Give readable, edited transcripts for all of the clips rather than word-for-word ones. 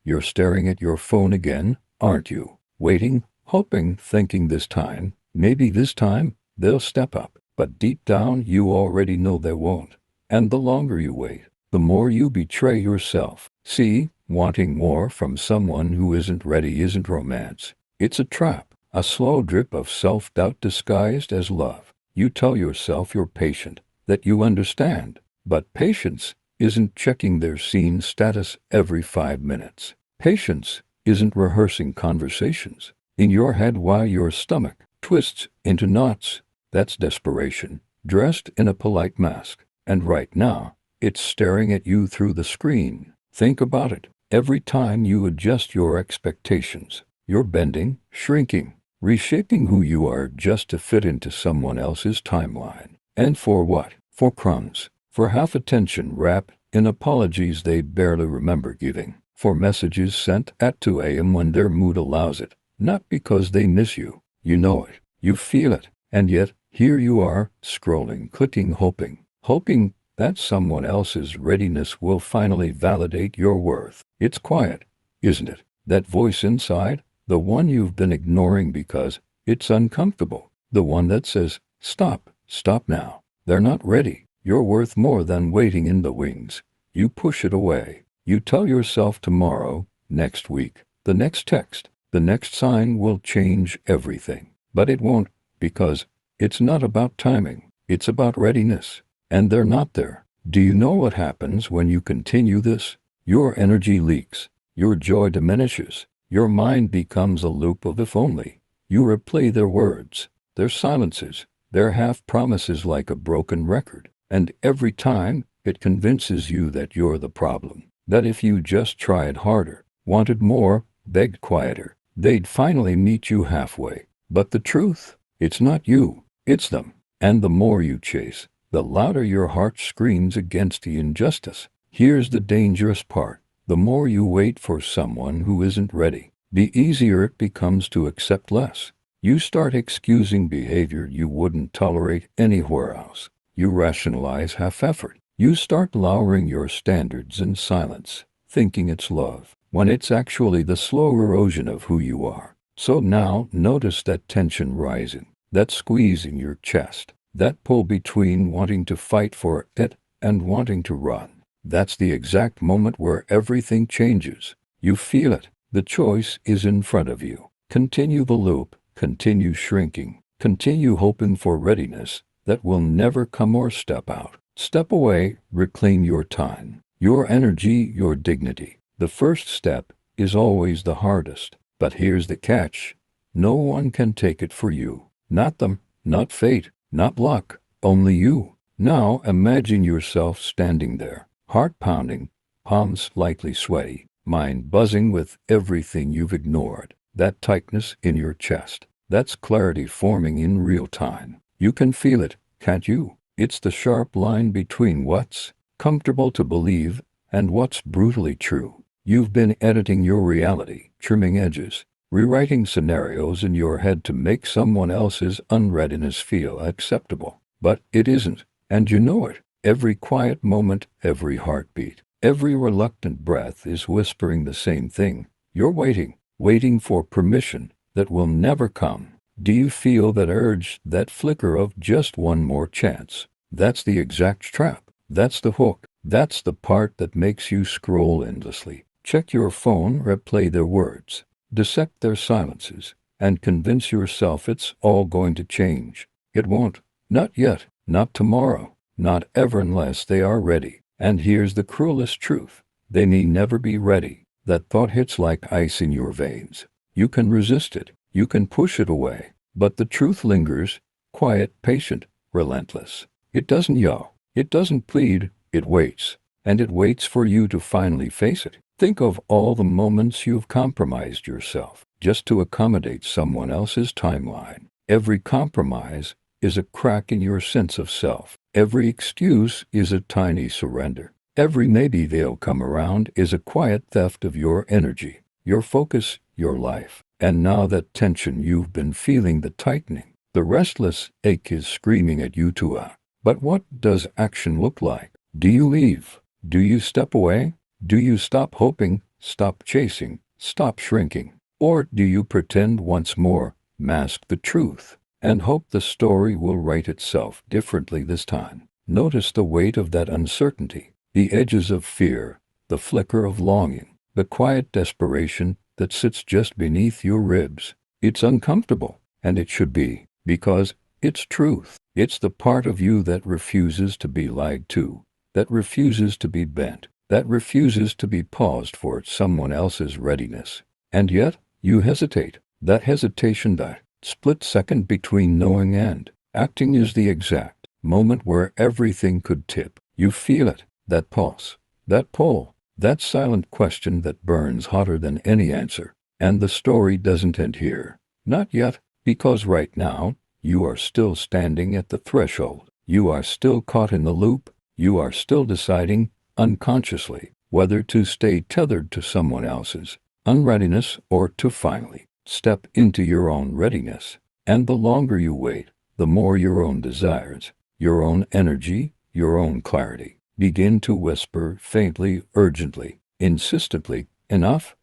You're staring at your phone again, aren't you? Waiting, hoping, thinking maybe this time, they'll step up. But deep down you already know they won't. And the longer you wait, the more you betray yourself. See, wanting more from someone who isn't ready isn't romance. It's a trap, a slow drip of self-doubt disguised as love. You tell yourself you're patient, that you understand. But patience isn't checking their scene status every 5 minutes. Patience isn't rehearsing conversations in your head while your stomach twists into knots. That's desperation, dressed in a polite mask. And right now, it's staring at you through the screen. Think about it. Every time you adjust your expectations, you're bending, shrinking, reshaping who you are just to fit into someone else's timeline. And for what? For crumbs. For half attention wrapped in apologies they barely remember giving. For messages sent at 2 a.m. when their mood allows it. Not because they miss you. You know it. You feel it. And yet, here you are, scrolling, clicking, hoping that someone else's readiness will finally validate your worth. It's quiet, isn't it? That voice inside, the one you've been ignoring because it's uncomfortable. The one that says, stop now. They're not ready. You're worth more than waiting in the wings. You push it away. You tell yourself tomorrow, next week, the next text, the next sign will change everything. But it won't, because it's not about timing. It's about readiness. And they're not there. Do you know what happens when you continue this? Your energy leaks. Your joy diminishes. Your mind becomes a loop of if only. You replay their words, their silences, their half-promises like a broken record. And every time, it convinces you that you're the problem. That if you just tried harder, wanted more, begged quieter, they'd finally meet you halfway. But the truth? It's not you. It's them. And the more you chase, the louder your heart screams against the injustice. Here's the dangerous part. The more you wait for someone who isn't ready, the easier it becomes to accept less. You start excusing behavior you wouldn't tolerate anywhere else. You rationalize half-effort. You start lowering your standards in silence, thinking it's love, when it's actually the slow erosion of who you are. So now notice that tension rising, that squeeze in your chest, that pull between wanting to fight for it and wanting to run. That's the exact moment where everything changes. You feel it. The choice is in front of you. Continue the loop, continue shrinking, continue hoping for readiness that will never come, or step out. Step away, reclaim your time, your energy, your dignity. The first step is always the hardest. But here's the catch. No one can take it for you. Not them, not fate, not luck, only you. Now imagine yourself standing there, heart pounding, palms slightly sweaty, mind buzzing with everything you've ignored. That tightness in your chest, that's clarity forming in real time. You can feel it, can't you? It's the sharp line between what's comfortable to believe and what's brutally true. You've been editing your reality, trimming edges, rewriting scenarios in your head to make someone else's unreadiness feel acceptable. But it isn't, and you know it. Every quiet moment, every heartbeat, every reluctant breath is whispering the same thing. You're waiting for permission that will never come. Do you feel that urge, that flicker of just one more chance? That's the exact trap. That's the hook. That's the part that makes you scroll endlessly. Check your phone, replay their words, dissect their silences, and convince yourself it's all going to change. It won't. Not yet. Not tomorrow. Not ever, unless they are ready. And here's the cruelest truth. They may never be ready. That thought hits like ice in your veins. You can resist it. You can push it away. But the truth lingers, quiet, patient, relentless. It doesn't yell. It doesn't plead. It waits. And it waits for you to finally face it. Think of all the moments you've compromised yourself just to accommodate someone else's timeline. Every compromise is a crack in your sense of self. Every excuse is a tiny surrender. Every maybe they'll come around is a quiet theft of your energy, your focus, your life. And now that tension you've been feeling, the tightening, the restless ache is screaming at you to act. But what does action look like? Do you leave? Do you step away? Do you stop hoping, Stop chasing, stop shrinking. Or do you pretend once more, mask the truth, and hope the story will write itself differently this time? Notice the weight of that uncertainty, the edges of fear, the flicker of longing, the quiet desperation that sits just beneath your ribs. It's uncomfortable, and it should be, because it's truth. It's the part of you that refuses to be lied to, that refuses to be bent, that refuses to be paused for someone else's readiness. And yet, you hesitate. That hesitation, that split second between knowing and acting, is the exact moment where everything could tip. You feel it, that pulse, that pull, that silent question that burns hotter than any answer. And the story doesn't end here. Not yet, because right now, you are still standing at the threshold. You are still caught in the loop. You are still deciding, unconsciously, whether to stay tethered to someone else's unreadiness or to finally step into your own readiness. And the longer you wait, the more your own desires, your own energy, your own clarity begin to whisper faintly, urgently, insistently, enough.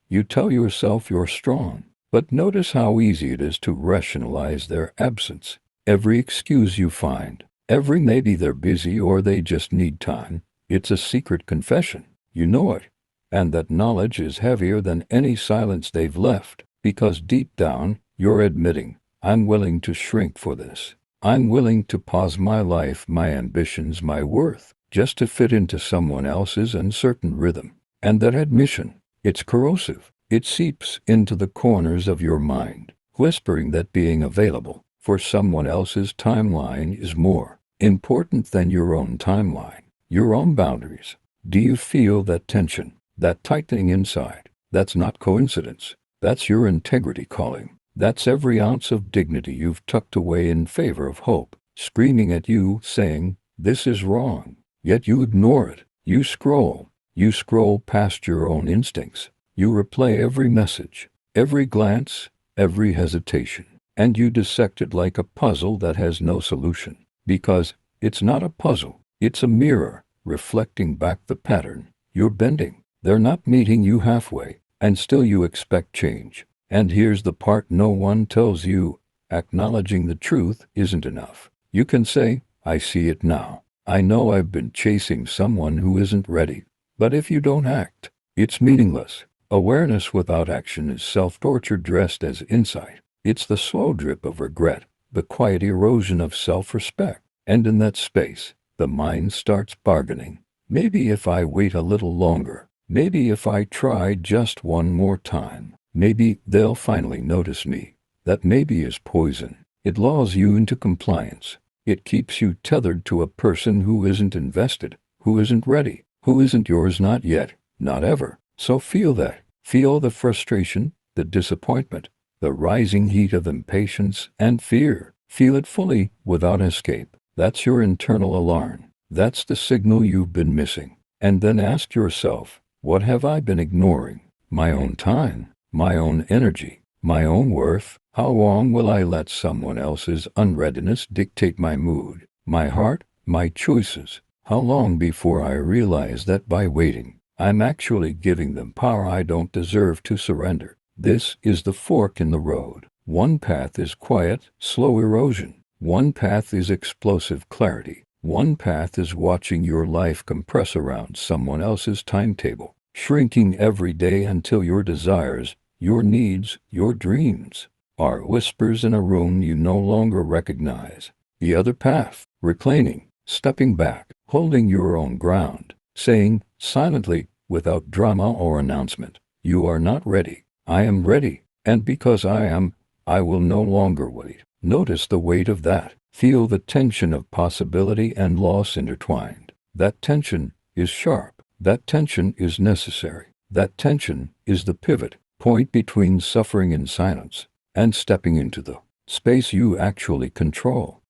You tell yourself you're strong, but notice how easy it is to rationalize their absence. Every excuse you find, every maybe they're busy or they just need time, it's a secret confession. You know it. And that knowledge is heavier than any silence they've left, because deep down, you're admitting, I'm willing to shrink for this. I'm willing to pause my life, my ambitions, my worth, just to fit into someone else's uncertain rhythm. And that admission, it's corrosive. It seeps into the corners of your mind, whispering that being available for someone else's timeline is more important than your own timeline, your own boundaries. Do you feel that tension, that tightening inside? That's not coincidence. That's your integrity calling. That's every ounce of dignity you've tucked away in favor of hope, screaming at you, saying, this is wrong. Yet you ignore it. You scroll past your own instincts. You replay every message, every glance, every hesitation, and you dissect it like a puzzle that has no solution. Because it's not a puzzle, it's a mirror, reflecting back the pattern you're bending. They're not meeting you halfway, and still you expect change. And here's the part no one tells you: acknowledging the truth isn't enough. You can say, I see it now. I know I've been chasing someone who isn't ready. But if you don't act, it's meaningless. Awareness without action is self-torture dressed as insight. It's the slow drip of regret, the quiet erosion of self-respect. And in that space, the mind starts bargaining. Maybe if I wait a little longer, maybe if I try just one more time, maybe they'll finally notice me. That maybe is poison. It lulls you into compliance. It keeps you tethered to a person who isn't invested, who isn't ready, who isn't yours, not yet, not ever. So feel that. Feel the frustration, the disappointment, the rising heat of impatience and fear. Feel it fully, without escape. That's your internal alarm. That's the signal you've been missing. And then ask yourself, what have I been ignoring? My own time, my own energy, my own worth. How long will I let someone else's unreadiness dictate my mood, my heart, my choices? How long before I realize that by waiting, I'm actually giving them power I don't deserve to surrender? This is the fork in the road. One path is quiet, slow erosion. One path is explosive clarity. One path is watching your life compress around someone else's timetable, shrinking every day until your desires, your needs, your dreams are whispers in a room you no longer recognize. The other path, reclaiming, stepping back, holding your own ground, saying, silently, without drama or announcement, you are not ready. I am ready, and because I am, I will no longer wait. Notice the weight of that. Feel the tension of possibility and loss intertwined. That tension is sharp. That tension is necessary. That tension is the pivot point between suffering in silence and stepping into the space you actually control.